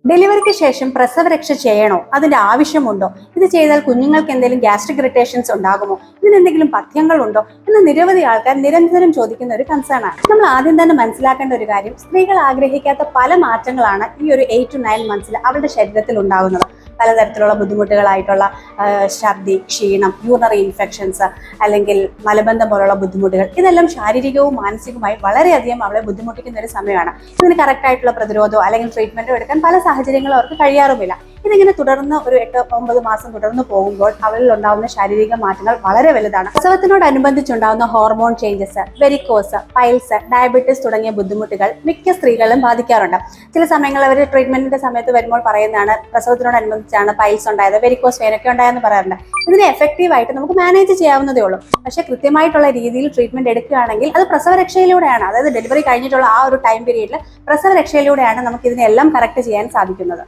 ഡെലിവറിക്ക് ശേഷം പ്രസവരക്ഷ ചെയ്യണോ? അതിന്റെ ആവശ്യമുണ്ടോ? ഇത് ചെയ്താൽ കുഞ്ഞുങ്ങൾക്ക് എന്തെങ്കിലും ഗ്യാസ്ട്രിക് ഇറിറ്റേഷൻസ് ഉണ്ടാകുമോ? ഇതിനെന്തെങ്കിലും പഥ്യങ്ങൾ ഉണ്ടോ എന്ന് നിരവധി ആൾക്കാർ നിരന്തരം ചോദിക്കുന്ന ഒരു കൺസേൺ ആണ്. നമ്മൾ ആദ്യം തന്നെ മനസ്സിലാക്കേണ്ട ഒരു കാര്യം, സ്ത്രീകൾ ആഗ്രഹിക്കാത്ത പല മാറ്റങ്ങളാണ് ഈ ഒരു 8 to 9 മന്ത്സിൽ അവരുടെ ശരീരത്തിൽ ഉണ്ടാകുന്നത്. പലതരത്തിലുള്ള ബുദ്ധിമുട്ടുകളായിട്ടുള്ള ഛർദി, ക്ഷീണം, യൂറിനറി ഇൻഫെക്ഷൻസ്, അല്ലെങ്കിൽ മലബന്ധം പോലുള്ള ബുദ്ധിമുട്ടുകൾ, ഇതെല്ലാം ശാരീരികവും മാനസികവുമായി വളരെയധികം അവളെ ബുദ്ധിമുട്ടിക്കുന്ന ഒരു സമയമാണ്. ഇതിന് കറക്റ്റ് ആയിട്ടുള്ള പ്രതിരോധമോ അല്ലെങ്കിൽ ട്രീറ്റ്മെന്റോ എടുക്കാൻ പല സാഹചര്യങ്ങളും അവർക്ക് കഴിയാറുമില്ല. ഇതിങ്ങനെ തുടർന്ന് ഒരു 8-9 മാസം തുടർന്ന് പോകുമ്പോൾ അവരിൽ ഉണ്ടാകുന്ന ശാരീരിക മാറ്റങ്ങൾ വളരെ വലുതാണ്. പ്രസവത്തിനോടനുബന്ധിച്ചുണ്ടാകുന്ന hormone changes, varicose, piles, diabetes തുടങ്ങിയ ബുദ്ധിമുട്ടുകൾ മിക്ക സ്ത്രീകളും ബാധിക്കാറുണ്ട്. ചില സമയങ്ങളിൽ അവർ ട്രീറ്റ്മെന്റിന്റെ സമയത്ത് വരുമ്പോൾ പറയുന്നതാണ് പ്രസവത്തിനോടനുബന്ധിച്ചാണ് പൈൽസ് ഉണ്ടായത്, വെരിക്കോസ് വെയിനൊക്കെ ഉണ്ടായെന്ന് പറയാറുണ്ട്. ഇതിനെ എഫക്റ്റീവായിട്ട് നമുക്ക് മാനേജ് ചെയ്യാവുന്നതേ ഉള്ളൂ. പക്ഷെ കൃത്യമായിട്ടുള്ള രീതിയിൽ ട്രീറ്റ്മെന്റ് എടുക്കുകയാണെങ്കിൽ അത് പ്രസവരക്ഷയിലൂടെയാണ്, അതായത് ഡെലിവറി കഴിഞ്ഞിട്ടുള്ള ആ ഒരു ടൈം പീരീഡിൽ പ്രസവരക്ഷയിലൂടെയാണ് നമുക്ക് ഇതിനെല്ലാം കറക്റ്റ് ചെയ്യാൻ സാധിക്കുന്നത്.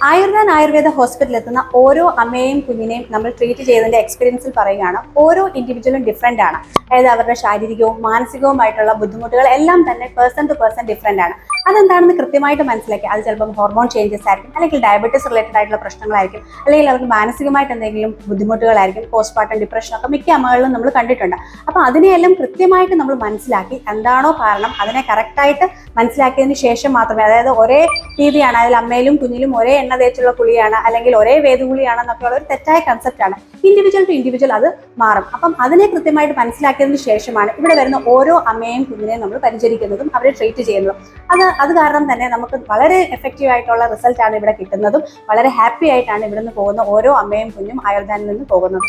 ആയുർവേദ ഹോസ്പിറ്റലിൽ എത്തുന്ന ഓരോ അമ്മയെയും കുഞ്ഞിനെയും നമ്മൾ ട്രീറ്റ് ചെയ്തതിന്റെ എക്സ്പീരിയൻസിൽ പറയുകയാണ്, ഓരോ ഇൻഡിവിജ്വലും ഡിഫറെന്റ് ആണ്. അതായത് അവരുടെ ശാരീരികവും മാനസികവുമായിട്ടുള്ള ബുദ്ധിമുട്ടുകൾ എല്ലാം തന്നെ പേഴ്സൺ ടു പേഴ്സൺ ഡിഫറെന്റ് ആണ്. അതെന്താണെന്ന് കൃത്യമായിട്ട് മനസ്സിലാക്കി, അത് ചിലപ്പോൾ ഹോർമോൺ ചേഞ്ചസ് ആയിരിക്കും, അല്ലെങ്കിൽ ഡയബറ്റീസ് റിലേറ്റഡ് ആയിട്ടുള്ള പ്രശ്നങ്ങളായിരിക്കും, അല്ലെങ്കിൽ അവർക്ക് മാനസികമായിട്ട് എന്തെങ്കിലും ബുദ്ധിമുട്ടുകളായിരിക്കും, പോസ്റ്റ്മോർട്ടം ഡിപ്രഷൻ ഒക്കെ മിക്ക അമ്മകളിലും നമ്മൾ കണ്ടിട്ടുണ്ട്. അപ്പോൾ അതിനെയെല്ലാം കൃത്യമായിട്ട് നമ്മൾ മനസ്സിലാക്കി എന്താണോ കാരണം അതിനെ കറക്റ്റായിട്ട് മനസ്സിലാക്കിയതിന് ശേഷം മാത്രമേ, അതായത് ഒരേ രീതിയാണ്, അതിൽ അമ്മയിലും കുഞ്ഞിലും ഒരേ എണ്ണ തേച്ചുള്ള കുളിയാണ് അല്ലെങ്കിൽ ഒരേ വേദകുളിയാണെന്നൊക്കെയുള്ള ഒരു തെറ്റായ കൺസെപ്റ്റാണ്. ഇൻഡിവിജ്വൽ ടു ഇൻഡിവിജ്വൽ അത് മാറും. അപ്പം അതിനെ കൃത്യമായിട്ട് മനസ്സിലാക്കിയതിന് ശേഷമാണ് ഇവിടെ വരുന്ന ഓരോ അമ്മയെയും കുഞ്ഞിനെയും നമ്മൾ പരിചരിക്കുന്നതും അവരെ ട്രീറ്റ് ചെയ്യുന്നതും. അത് കാരണം തന്നെ നമുക്ക് വളരെ എഫക്റ്റീവ് ആയിട്ടുള്ള റിസൾട്ടാണ് ഇവിടെ കിട്ടുന്നതും വളരെ ഹാപ്പി ആയിട്ടാണ് ഇവിടുന്ന് പോകുന്ന ഓരോ അമ്മയും കുഞ്ഞും ആയുർവേദത്തിൽ നിന്ന് പോകുന്നത്.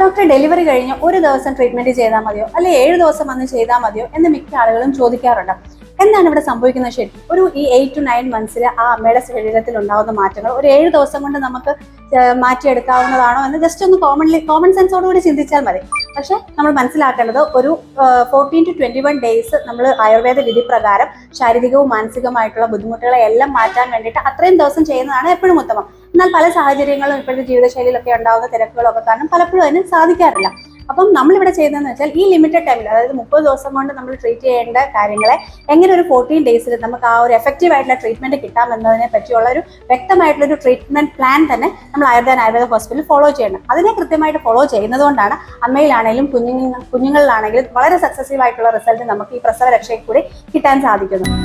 ഡോക്ടർ, ഡെലിവറി കഴിഞ്ഞ് ഒരു ദിവസം ട്രീറ്റ്മെന്റ് ചെയ്താൽ മതിയോ, അല്ലെങ്കിൽ 7 ദിവസം വന്ന് ചെയ്താൽ മതിയോ എന്ന് മിക്ക ആളുകളും ചോദിക്കാറുണ്ട്. എന്താണ് ഇവിടെ സംഭവിക്കുന്നത്? ശരി, ഈ 8 to 9 മന്ത്സിൽ ആ അമ്മയുടെ ശരീരത്തിൽ ഉണ്ടാകുന്ന മാറ്റങ്ങൾ ഒരു 7 ദിവസം കൊണ്ട് നമുക്ക് മാറ്റിയെടുക്കാവുന്നതാണോ എന്ന് ജസ്റ്റ് ഒന്ന് കോമൺ സെൻസോടുകൂടി ചിന്തിച്ചാൽ മതി. പക്ഷെ നമ്മൾ മനസ്സിലാക്കേണ്ടത് ഒരു 14 to 21 ഡേയ്സ് നമ്മൾ ആയുർവേദ വിധി പ്രകാരം ശാരീരികവും മാനസികവുമായിട്ടുള്ള ബുദ്ധിമുട്ടുകളെ എല്ലാം മാറ്റാൻ വേണ്ടിയിട്ട് അത്രയും ദിവസം ചെയ്യുന്നതാണ് എപ്പോഴും ഉത്തമം. എന്നാൽ പല സാഹചര്യങ്ങളും ഇപ്പോഴത്തെ ജീവിതശൈലിയിലൊക്കെ ഉണ്ടാകുന്ന തിരക്കുകളൊക്കെ കാരണം പലപ്പോഴും അതിന് സാധിക്കാറില്ല. അപ്പം നമ്മളിവിടെ ചെയ്യുന്നതെന്ന് വെച്ചാൽ ഈ ലിമിറ്റഡ് ടൈമിൽ, അതായത് 30 ദിവസം കൊണ്ട് നമ്മൾ ട്രീറ്റ് ചെയ്യേണ്ട കാര്യങ്ങളെ എങ്ങനെ ഒരു 14 ഡേയ്സിൽ നമുക്ക് ആ ഒരു എഫക്റ്റീവ് ആയിട്ടുള്ള ട്രീറ്റ്മെന്റ് കിട്ടാമെന്നതിനെ പറ്റിയുള്ള ഒരു വ്യക്തമായിട്ടുള്ള ഒരു ട്രീറ്റ്മെന്റ് പ്ലാൻ തന്നെ നമ്മൾ ആയുർവേദ ഹോസ്പിറ്റലിൽ ഫോളോ ചെയ്യണം. അതിനെ കൃത്യമായിട്ട് ഫോളോ ചെയ്യുന്നത് കൊണ്ടാണ് അമ്മയിലാണെങ്കിലും കുഞ്ഞുങ്ങളിലാണെങ്കിലും വളരെ സക്സസീവ് ആയിട്ടുള്ള റിസൾട്ട് നമുക്ക് ഈ പ്രസവരക്ഷയിൽ കൂടി കിട്ടാൻ സാധിക്കുന്നത്.